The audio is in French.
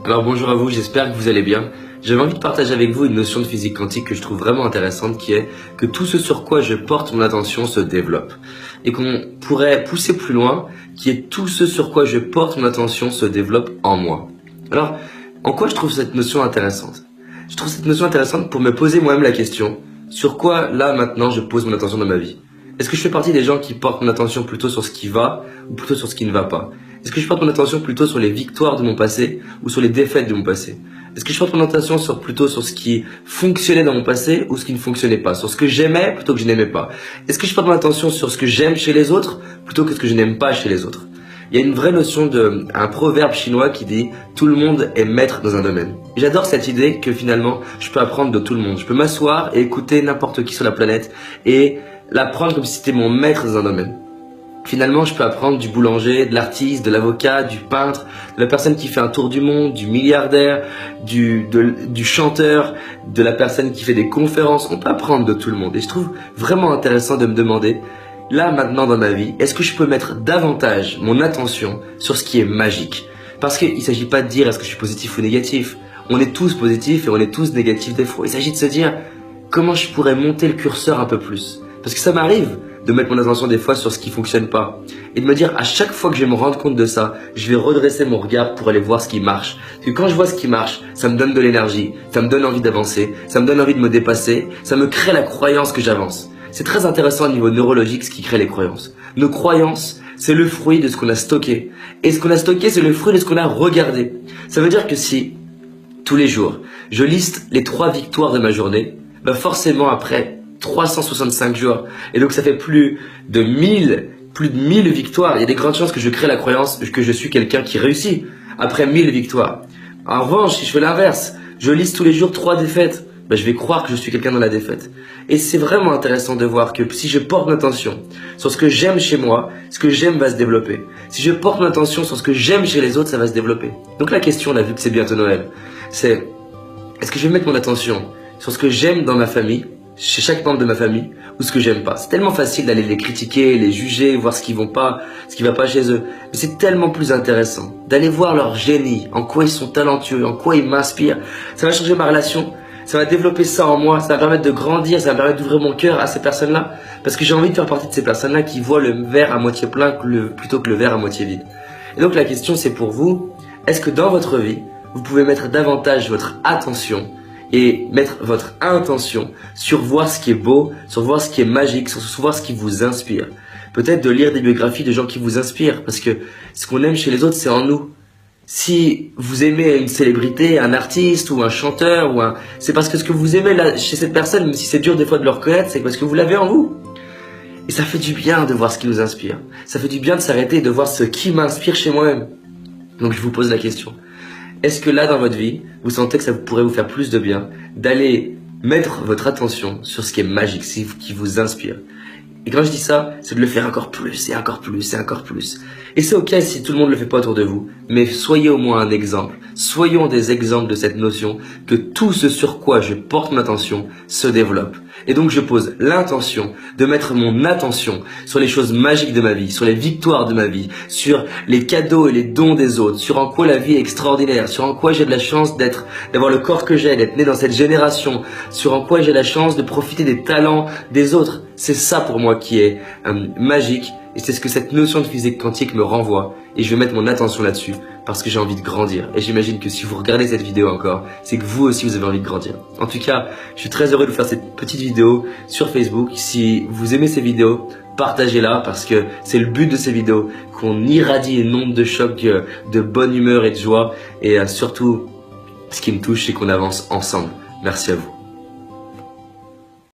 Alors bonjour à vous, j'espère que vous allez bien. J'avais envie de partager avec vous une notion de physique quantique que je trouve vraiment intéressante, qui est que tout ce sur quoi je porte mon attention se développe. Et qu'on pourrait pousser plus loin, qui est tout ce sur quoi je porte mon attention se développe en moi. Alors, en quoi je trouve cette notion intéressante? Je trouve cette notion intéressante pour me poser moi-même la question, sur quoi là maintenant je pose mon attention dans ma vie? Est-ce que je fais partie des gens qui portent mon attention plutôt sur ce qui va ou plutôt sur ce qui ne va pas? Est-ce que je porte mon attention plutôt sur les victoires de mon passé ou sur les défaites de mon passé? Est-ce que je porte mon attention plutôt sur ce qui fonctionnait dans mon passé ou ce qui ne fonctionnait pas? Sur ce que j'aimais plutôt que je n'aimais pas? Est-ce que je porte mon attention sur ce que j'aime chez les autres plutôt que ce que je n'aime pas chez les autres? Il y a une vraie notion un proverbe chinois qui dit « tout le monde est maître dans un domaine ». J'adore cette idée que finalement je peux apprendre de tout le monde. Je peux m'asseoir et écouter n'importe qui sur la planète et l'apprendre comme si c'était mon maître dans un domaine. Finalement, je peux apprendre du boulanger, de l'artiste, de l'avocat, du peintre, de la personne qui fait un tour du monde, du milliardaire, du chanteur, de la personne qui fait des conférences. On peut apprendre de tout le monde. Et je trouve vraiment intéressant de me demander, là maintenant dans ma vie, est-ce que je peux mettre davantage mon attention sur ce qui est magique? Parce qu'il ne s'agit pas de dire est-ce que je suis positif ou négatif. On est tous positifs et on est tous négatifs des fois. Il s'agit de se dire comment je pourrais monter le curseur un peu plus. Parce que ça m'arrive de mettre mon attention des fois sur ce qui fonctionne pas et de me dire à chaque fois que je vais me rendre compte de ça, je vais redresser mon regard pour aller voir ce qui marche. Parce que quand je vois ce qui marche, ça me donne de l'énergie, ça me donne envie d'avancer, ça me donne envie de me dépasser, ça me crée la croyance que j'avance. C'est très intéressant au niveau neurologique ce qui crée les croyances. Nos croyances, c'est le fruit de ce qu'on a stocké. Et ce qu'on a stocké, c'est le fruit de ce qu'on a regardé. Ça veut dire que si, tous les jours, je liste les 3 victoires de ma journée, bah forcément après 365 jours. Et donc ça fait plus de 1000 victoires. Il y a des grandes chances que je crée la croyance que je suis quelqu'un qui réussit après 1000 victoires. En revanche, si je fais l'inverse, je liste tous les jours 3 défaites, ben je vais croire que je suis quelqu'un dans la défaite. Et c'est vraiment intéressant de voir que si je porte mon attention sur ce que j'aime chez moi, ce que j'aime va se développer. Si je porte mon attention sur ce que j'aime chez les autres, ça va se développer. Donc la question, on a vu que c'est bientôt Noël, c'est est-ce que je vais mettre mon attention sur ce que j'aime dans ma famille, chez chaque membre de ma famille, ou ce que j'aime pas. C'est tellement facile d'aller les critiquer, les juger, voir ce qui va pas chez eux. Mais c'est tellement plus intéressant d'aller voir leur génie, en quoi ils sont talentueux, en quoi ils m'inspirent. Ça va changer ma relation, ça va développer ça en moi, ça va me permettre de grandir, ça va me permettre d'ouvrir mon cœur à ces personnes-là. Parce que j'ai envie de faire partie de ces personnes-là qui voient le verre à moitié plein plutôt que le verre à moitié vide. Et donc la question c'est pour vous, est-ce que dans votre vie, vous pouvez mettre davantage votre attention et mettre votre intention sur voir ce qui est beau, sur voir ce qui est magique, sur voir ce qui vous inspire. Peut-être de lire des biographies de gens qui vous inspirent, parce que ce qu'on aime chez les autres, c'est en nous. Si vous aimez une célébrité, un artiste ou un chanteur, c'est parce que ce que vous aimez là, chez cette personne, même si c'est dur des fois de le reconnaître, c'est parce que vous l'avez en vous. Et ça fait du bien de voir ce qui nous inspire. Ça fait du bien de s'arrêter et de voir ce qui m'inspire chez moi-même. Donc je vous pose la question. Est-ce que là dans votre vie, vous sentez que ça pourrait vous faire plus de bien d'aller mettre votre attention sur ce qui est magique, ce qui vous inspire? Et quand je dis ça, c'est de le faire encore plus et encore plus et encore plus. Et c'est ok si tout le monde ne le fait pas autour de vous, mais soyez au moins un exemple. Soyons des exemples de cette notion que tout ce sur quoi je porte mon attention se développe. Et donc je pose l'intention de mettre mon attention sur les choses magiques de ma vie, sur les victoires de ma vie, sur les cadeaux et les dons des autres, sur en quoi la vie est extraordinaire, sur en quoi j'ai de la chance d'avoir le corps que j'ai, d'être né dans cette génération, sur en quoi j'ai la chance de profiter des talents des autres. C'est ça pour moi qui est magique et c'est ce que cette notion de physique quantique me renvoie et je vais mettre mon attention là-dessus parce que j'ai envie de grandir et j'imagine que si vous regardez cette vidéo encore, c'est que vous aussi vous avez envie de grandir. En tout cas, je suis très heureux de vous faire cette petite vidéo sur Facebook. Si vous aimez ces vidéos, partagez-la parce que c'est le but de ces vidéos, qu'on irradie une onde de choc, de bonne humeur et de joie et surtout, ce qui me touche, c'est qu'on avance ensemble. Merci à vous.